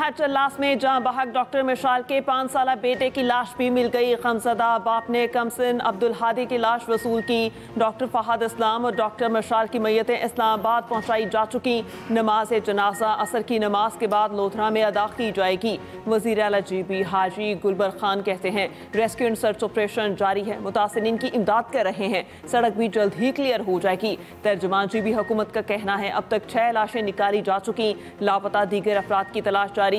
नौशहर चल्लास में जहां बहक डॉक्टर मिशाल के 5 साला बेटे की लाश भी मिल गई। गमज़दा बाप ने कमसिन अब्दुल हादी की लाश वसूल की। डॉक्टर फहद इस्लाम और डॉक्टर मिशाल की मैयतें इस्लामाबाद पहुंचाई जा चुकी। नमाज जनाजा असर की नमाज के बाद लोधरा में अदा की जाएगी। वज़ीर आला GB हाजी गुलबर खान कहते हैं रेस्क्यू एंड सर्च ऑपरेशन जारी है, मुतासिरीन की इमदाद कर रहे हैं। सड़क भी जल्द ही क्लियर हो जाएगी। तर्जुमान GB हुकूमत का कहना है अब तक 6 लाशें निकाली जा चुकी। लापता दीगर अफराद की तलाश जारी।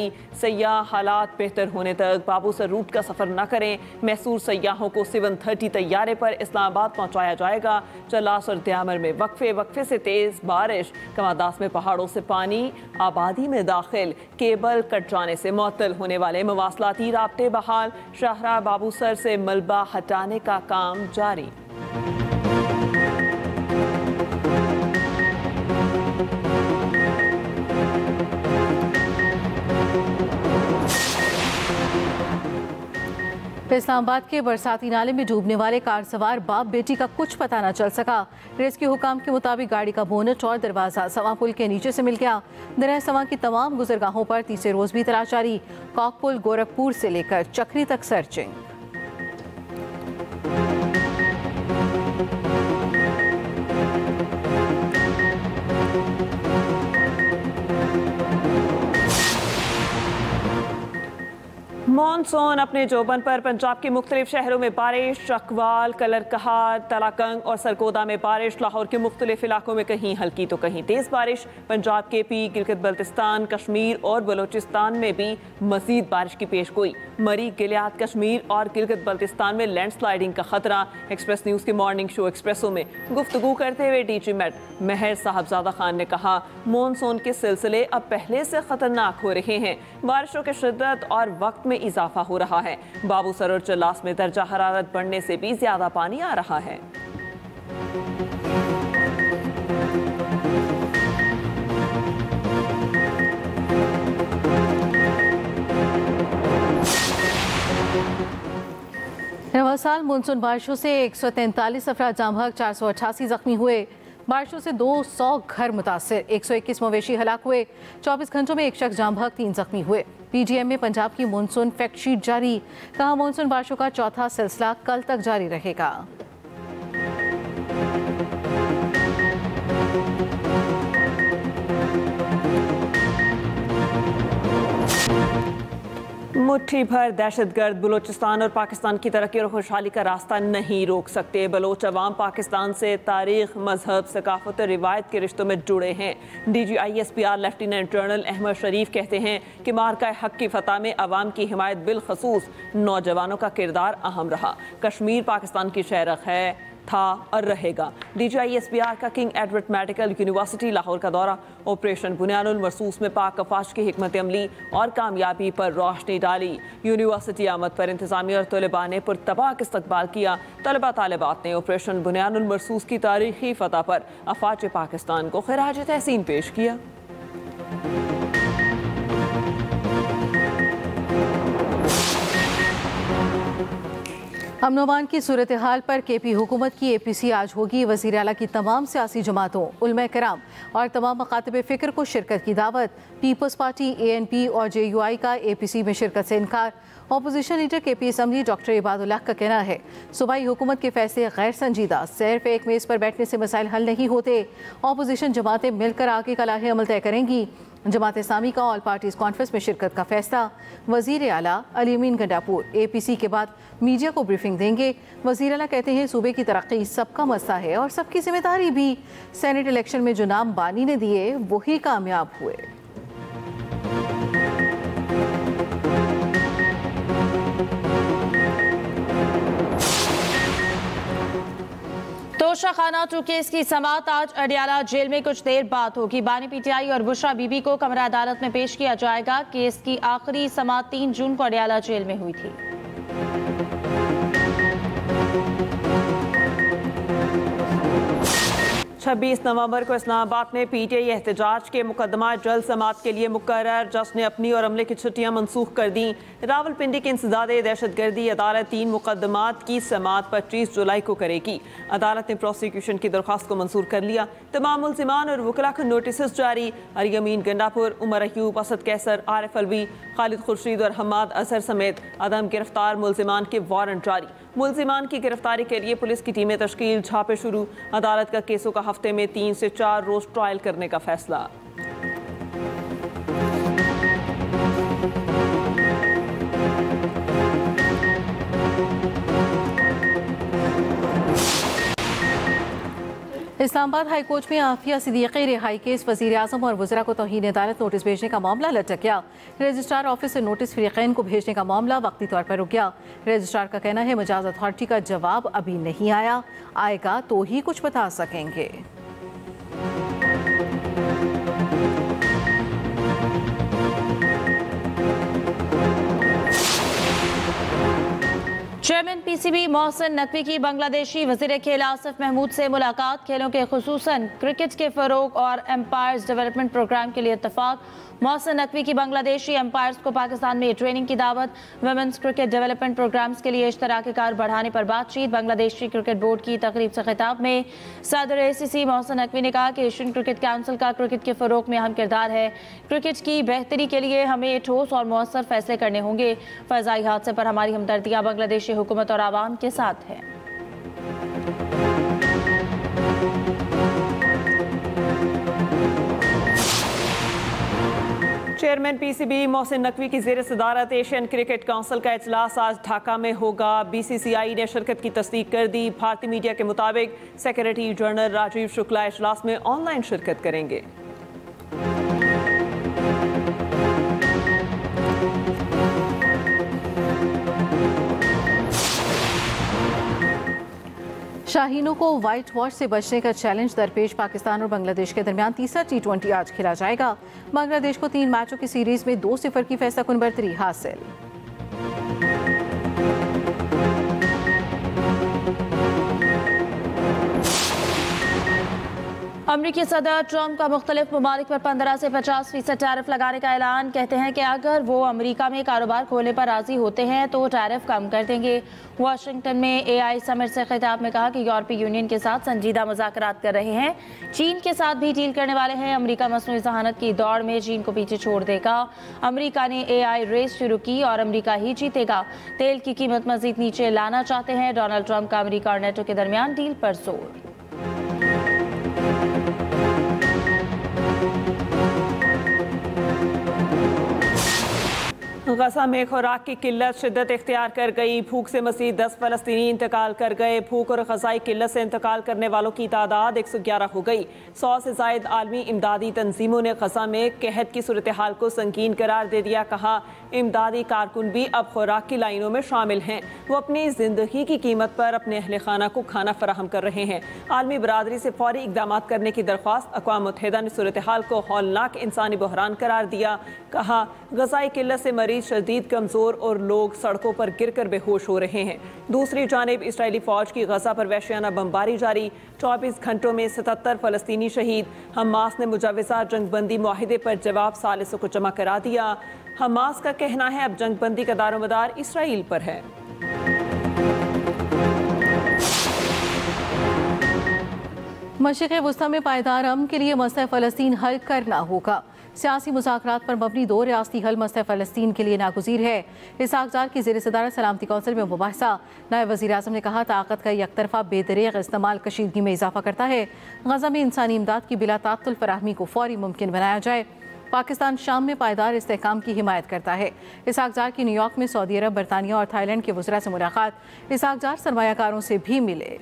सयाह हालात बेहतर होने तक बाबूसर रूट का सफर न करें। महसूर सयाहों को 730 तैयारे पर इस्लामाबाद पहुंचाया जाएगा। चल्लास और दयामर में वक्फे से तेज बारिश। कमादास में पहाड़ों से पानी आबादी में दाखिल। केबल कट जाने से मुअत्तल होने वाले मवासलाती राब्ते बहाल। शाहरा बाबूसर से मलबा हटाने का काम जारी। इस्लामाबाद के बरसाती नाले में डूबने वाले कार सवार बाप बेटी का कुछ पता न चल सका। रेस्क्यू हुकाम के मुताबिक गाड़ी का बोनट और दरवाजा सवा पुल के नीचे से मिल गया। दरिया सवा की तमाम गुजरगाहों पर तीसरे रोज भी तलाश जारी। कॉकपुल गोरखपुर से लेकर चक्री तक सर्चिंग। मॉनसून अपने जोबन पर। पंजाब के मुख्तलिफ शहरों में बारिश। चकवाल, कलरकहार, तलाकंग और सरगोदा में बारिश। लाहौर के मुख्तलिफ इलाकों में कहीं हल्की तो कहीं तेज बारिश। पंजाब के पी गिलगित बल्तिस्तान, कश्मीर और बलोचिस्तान में भी मजीद बारिश की पेशगोई। मरी, गिलियाद, कश्मीर और गिलगित बल्तिस्तान में लैंडस्लाइडिंग का खतरा। एक्सप्रेस न्यूज़ के मॉर्निंग शो एक्सप्रेसो में गुफ्तगू करते हुए DG मेट महर साहबजादा खान ने कहा मॉनसून के सिलसिले अब पहले से खतरनाक हो रहे हैं। बारिशों की शिद्दत और वक्त में इजाफा हो रहा है। बाबूसर और चल्लास में दर्जा हरारत बढ़ने से भी ज्यादा पानी आ रहा है। रवा साल मानसून बारिशों से 143 अफराद जाँ बहक, 488 जख्मी हुए। बारिशों से 200 घर मुतासिर, 121 मवेशी हलाक हुए। 24 घंटों में 1 शख्स जाँ बहक, 3 जख्मी हुए। PGM में पंजाब की मानसून फैक्ट शीट जारी। कहा मानसून बारिशों का चौथा सिलसिला कल तक जारी रहेगा। मुट्ठी भर दहशतगर्द बलूचिस्तान और पाकिस्तान की तरक्की और खुशहाली का रास्ता नहीं रोक सकते। बलोच अवाम पाकिस्तान से तारीख, मजहब, सकाफत और रिवायत के रिश्तों में जुड़े हैं। DG ISPR lieutenant general Ahmed Sharif कहते हैं कि मार्का हक की फतह में अवाम की हिमायत बिलखसूस नौजवानों का किरदार अहम रहा। कश्मीर पाकिस्तान की शहरख है, था और रहेगा। DG ISPR का king Edward medical university Lahore का दौरा। ऑपरेशन बुनियानुल मरसूस में पाक अफवाज की हिकमत अमली और कामयाबी पर रोशनी डाली। यूनिवर्सिटी आमद पर इंतजामिया और तलबा ने पुरतबाक इस्तकबाल किया। तलबा तालिबात ने ऑपरेशन बुनियानुल मरसूस की तारीखी फतह पर अफवाज पाकिस्तान को खिराज तहसीन पेश किया। अमन की सूरत हाल पर KP हुकूमत की APC आज होगी। वज़ीर आला की तमाम सियासी जमातों, उलमा कराम और तमाम मकातब फ़िक्र को शिरकत की दावत। पीपल्स पार्टी, ANP और JUI का APC में शिरकत से इनकार। Opposition leader KP assembly doctor Ibadullah का कहना है सूबाई हुकूमत के फैसले गैर संजीदा। सिर्फ एक मेज़ पर बैठने से मसाइल हल नहीं होते। अपोजिशन जमातें मिलकर आगे का लाहे अमल तय करेंगी। जमात इस्लामी का ऑल पार्टीज कॉन्फ्रेंस में शिरकत का फैसला। वज़ीर आला अली अमीन गंडापुर APC के बाद मीडिया को ब्रीफिंग देंगे। वज़ीर आला कहते हैं सूबे की तरक्की सबका मसला है और सबकी जिम्मेदारी भी। सेनेट इलेक्शन में जो नाम बानी ने दिए वही कामयाब हुए। तोशा खाना 2 केस की समाअत आज अडियाला जेल में कुछ देर बाद होगी। बानी PTI और बुशरा बीबी को कमरा अदालत में पेश किया जाएगा। केस की आखिरी समाअत 3 जून को अडियाला जेल में हुई थी। 26 नवंबर को इस्लामाबाद में पीटीआई एहतजाज के मुकदमा जल्द समाअत के लिए मुकर्रर। जज ने अपनी और अमले की छुट्टियां मंसूख कर दी। रावलपिंडी की इंसदादे दहशतगर्दी अदालत 3 मुकदमात की समाअत 25 जुलाई को करेगी। अदालत ने प्रोसिक्यूशन की दरख्वास्त को मंजूर कर लिया। तमाम मुल्जिमान और वकला को नोटिस जारी। अरियमीन गंडापुर, उमर अयूब, असद कैसर, आरिफ अलवी, खालिद खुर्शीद और हमाद अजहर समेत अदम गिरफ्तार मुल्जिमान के वारंट जारी। मुल्जिमान की गिरफ्तारी के लिए पुलिस की टीमें तश्कील, छापे शुरू। अदालत का केसों का हफ्ते में 3 से 4 रोज ट्रायल करने का फैसला। इस्लामाबाद हाई कोर्ट में आफिया सिद्दीकी रिहाई केस वज़ीर आज़म और वज़रा को तौहीन अदालत नोटिस भेजने का मामला लटक गया। रजिस्ट्रार ऑफिस से नोटिस फ़रीक़ैन को भेजने का मामला वक्ती तौर पर रुक गया। रजिस्ट्रार का कहना है मजाज अथॉरिटी का जवाब अभी नहीं आया, आएगा तो ही कुछ बता सकेंगे। चेयरमैन पीसीबी मोहसिन नकवी की बांग्लादेशी वज़ीर खेल आसिफ महमूद से मुलाकात। खेलों के खुसूसन क्रिकेट के फ़रोग और एम्पायर्स डेवलपमेंट प्रोग्राम के लिए इत्तफाक। मोहसिन नकवी की बांग्लादेशी एम्पायर्स को पाकिस्तान में ट्रेनिंग की दावत। वुमेन्स क्रिकेट डेवलपमेंट प्रोग्राम्स के लिए इश्तराकी कार बढ़ाने पर बातचीत। बांग्लादेशी क्रिकेट बोर्ड की तकरीब से खिताब में सदर ACC मोहसिन नकवी ने कहा कि एशियन क्रिकेट काउंसिल का क्रिकेट के फ़रोग में अहम किरदार है। क्रिकेट की बेहतरी के लिए हमें ठोस और मौसर फैसले करने होंगे। फ़ज़ाई हादसे पर हमारी हमदर्दियाँ बांग्लादेशी हुकूमत और आवाम के साथ है। चेयरमैन पीसीबी मोहसिन नकवी की ज़ेर सदारत एशियन क्रिकेट काउंसिल का इजलास आज ढाका में होगा। BCCI ने शिरकत की तस्दीक कर दी। भारतीय मीडिया के मुताबिक सेक्रेटरी जनरल राजीव शुक्ला इजलास में ऑनलाइन शिरकत करेंगे। शाहीनों को व्हाइट वॉश से बचने का चैलेंज दरपेश पाकिस्तान और बांग्लादेश के दरमियान तीसरा T20 आज खेला जाएगा। बांग्लादेश को 3 मैचों की सीरीज में 2-0 की फैसला कुन बरतरी हासिल। अमरीकी सदर ट्रंप का मुख्तलिफ ममालिक पर 15 से 50% टैरिफ लगाने का ऐलान। कहते हैं कि अगर वो अमरीका में कारोबार खोलने पर राजी होते हैं तो टैरिफ कम कर देंगे। वाशिंगटन में AI समिट से खिताब में कहा कि यूरोपीय यूनियन के साथ संजीदा मुज़ाकरात कर रहे हैं, चीन के साथ भी डील करने वाले हैं। अमरीका मसनूई ज़हानत की दौड़ में चीन को पीछे छोड़ देगा। अमरीका ने AI रेस शुरू की और अमरीका ही जीतेगा। तेल की कीमत मजीद नीचे लाना चाहते हैं। डोनाल्ड ट्रंप का अमरीका और नेटो के दरमियान डील पर जोर। गजा में खुराक की किल्लत शिद्दत इख्तियार कर गई। भूख से मज़ीद 10 फ़लस्तीनी इंतकाल कर गए। भूख और ग़ज़ाई किल्लत से इंतकाल करने वालों की तादाद 111 हो गई। 100 से ज़ायद आलमी इमदादी तंजीमों ने गजा में कहत की सूरत हाल को संगीन करार दे दिया। कहा इमदादी कारकुन भी अब खुराक की लाइनों में शामिल हैं। वो अपनी ज़िंदगी की कीमत पर अपने अहले खाना को खाना फराहम कर रहे हैं। आलमी बरादरी से फौरी इक़दाम करने की दरख्वास्त। अक़वाम मुत्तहिदा ने सूरत हाल को हौलनाक इंसानी बहरान करार दिया। कहा ग़ज़ाई किल्लत से मरीज शदीद कमज़ोर और लोग सड़कों पर गिर कर बेहोश हो रहे हैं। दूसरी जानिब इसराइली फ़ौज की गजा पर वहशियाना बमबारी जारी। 24 घंटों में 77 फ़लस्तीनी शहीद। हमास ने मुजाविज़ा जंगबंदी मुआहिदे पर जवाब सालिसों को जमा करा दिया। हमास का कहना है अब जंगबंदी का दारोमदार इसराइल पर है। मशरिक़ वुस्ता में पायदार अमन के लिए मसला फ़लस्तीन हल करना होगा। सियासी मुज़ाकरात पर मबनी 2 रियासती हल मसला फ़लस्तीन के लिए नागुज़ीर है। इसहाक़ ज़ार की ज़ेर सदारत सलामती कौंसिल में मुबाहिसा। नायब वज़ीर आज़म ने कहा ताकत का यकतरफ़ा बेदरीग इस्तेमाल कशीदगी में इजाफा करता है। गज़ा में इंसानी इमदाद की बिला तात्तुल फराहमी को फौरी मुमकिन बनाया जाए। पाकिस्तान शाम में पायदार इस्तेहकाम की हिमायत करता है। इसहाक़ ज़ार की न्यूयॉर्क में सऊदी अरब, बरतानिया और थाईलैंड के वज़रा से मुलाकात। इसहाक़ ज़ार सरमायाकारों से भी मिले।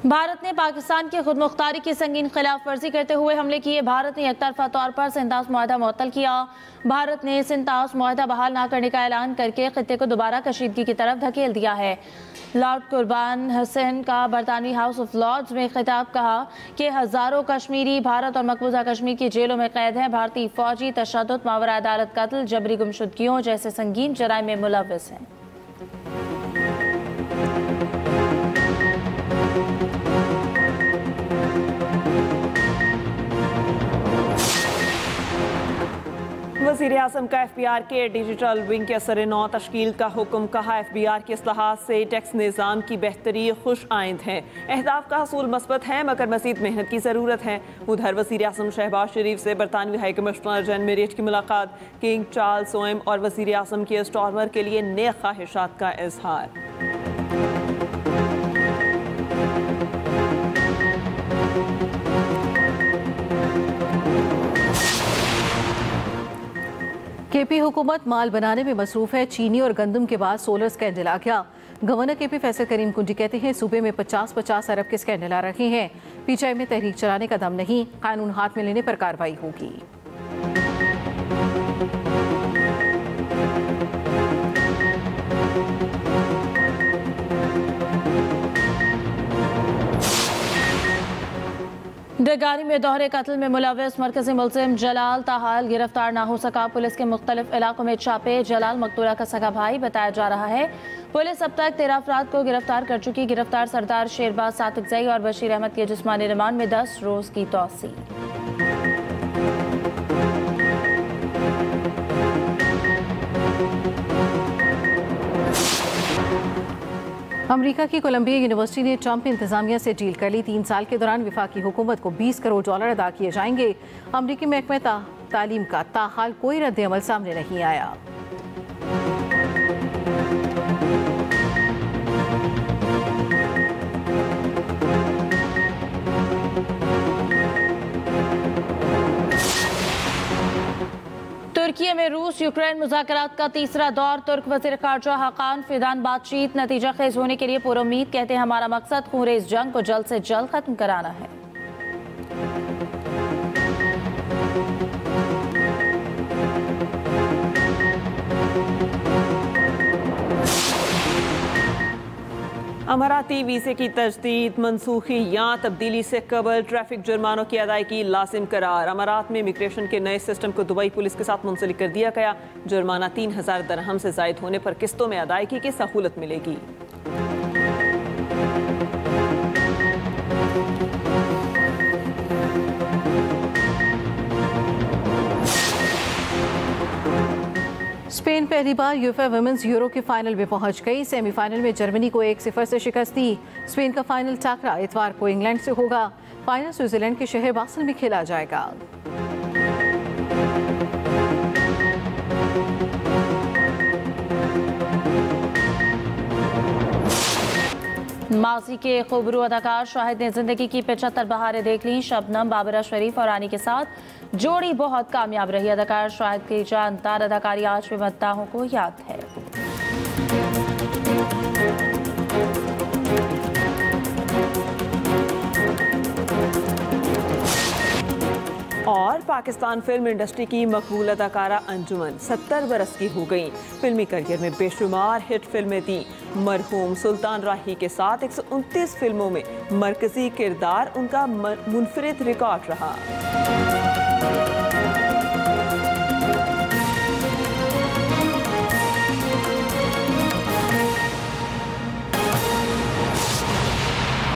भारत ने पाकिस्तान की खुद मुख्तारी की संगीन खिलाफ वर्जी करते हुए हमले किए। भारत ने एकतरफा तौर पर सिंतास मुआहदा मुअत्तल किया। भारत ने सिंतास मुआहदा बहाल न करने का ऐलान करके खित्ते को दोबारा कशीदगी की तरफ धकेल दिया है। लॉर्ड कुर्बान हुसैन का बरतानवी हाउस ऑफ लॉर्ड्स में खिताब कहा कि हजारों कश्मीरी भारत और मकबूजा कश्मीर की जेलों में कैद हैं। भारतीय फौजी तशद्दुद, मावरा अदालत कत्ल, जबरी गुमशुदगियों जैसे संगीन जराइम में मुलव्वस हैं। वज़ीर आज़म का FBI के डिजिटल विंग के असर-ए-नौ तश्कील का हुक्म। कहा FBI के इस्लाहात से टैक्स निज़ाम की बेहतरी खुश आइंद है। अहदाफ का हसूल मस्बत है मगर मज़ीद मेहनत की ज़रूरत है। उधर वज़ीर आज़म शहबाज शरीफ से बरतानवी हाई कमिश्नर जनरल मेरिट की मुलाकात। किंग चार्ल्स सोएम और वज़ीर आज़म के स्टॉर्मर के लिए नेक ख्वाहिशात का इजहार। केपी हुकूमत माल बनाने में मसरूफ है। चीनी और गंदम के बाद सोलर स्कैंडल आ गया। गवर्नर केपी फैसल करीम कुंडी कहते हैं सूबे में 50-50 अरब के स्कैंडल आ रहे हैं। पीटीआई में तहरीक चलाने का दम नहीं, कानून हाथ में लेने पर कार्रवाई होगी। डगारी में दोहरे कत्ल में मुलव्वस मरकजी मुलजिम जलाल ताहाल गिरफ्तार ना हो सका। पुलिस के मुख्तलिफ इलाकों में छापे। जलाल मकतूला का सगा भाई बताया जा रहा है। पुलिस अब तक 13 अफराद को गिरफ्तार कर चुकी। गिरफ्तार सरदार शेरबाज सातिकजई और बशीर अहमद के जिस्मानी रिमांड में 10 रोज की तौसी। अमेरिका की कोलंबिया यूनिवर्सिटी ने ट्रंप इंतजामिया से डील कर ली। 3 साल के दौरान वफाकी हुकूमत को $20 करोड़ अदा किए जाएंगे। अमेरिकी महकमे तालीम का ताहाल कोई रद्द अमल सामने नहीं आया। तुर्की में रूस यूक्रेन मुज़ाकरात का तीसरा दौर। तुर्क वज़ीर ख़ारजा हाकान फिदान बातचीत नतीजा खेज होने के लिए पुरुम्मीद। कहते हैं हमारा मकसद खून-रेज़ जंग को जल्द से जल्द खत्म कराना है। अमाराती वीज़े की तजदीद, मनसूखी या तब्दीली से कबल ट्रैफिक जुर्मानों की अदायगी लाजिम करार। अमारात में इमिग्रेशन के नए सिस्टम को दुबई पुलिस के साथ मुंसलिक कर दिया गया। जुर्माना 3000 दरहम से ज़ायद होने पर किस्तों में अदायगी की सहूलत मिलेगी। स्पेन पहली बार यूएफए वुमेन्स यूरो के फाइनल में पहुंच गई। सेमीफाइनल में जर्मनी को 1-0 से शिकस्त दी। स्पेन का फाइनल टाकरा इतवार को इंग्लैंड से होगा। फाइनल स्विट्जरलैंड के शहर बासल में खेला जाएगा। माजी के खूबरू अदाकार शाहिद ने जिंदगी की 75 बहारें देख ली। शबनम, बाबरा शरीफ और रानी के साथ जोड़ी बहुत कामयाब रही। अदाकार शाहिद की जानदार अदाकारी आज भी मद्दाहों को याद है। और पाकिस्तान फिल्म इंडस्ट्री की मकबूल अदाकारा अंजुमन 70 बरस की हो गई। फिल्मी करियर में बेशुमार हिट फिल्में दी। मरहूम सुल्तान राही के साथ 129 फिल्मों में मरकजी किरदार उनका मुनफरिद रिकॉर्ड रहा।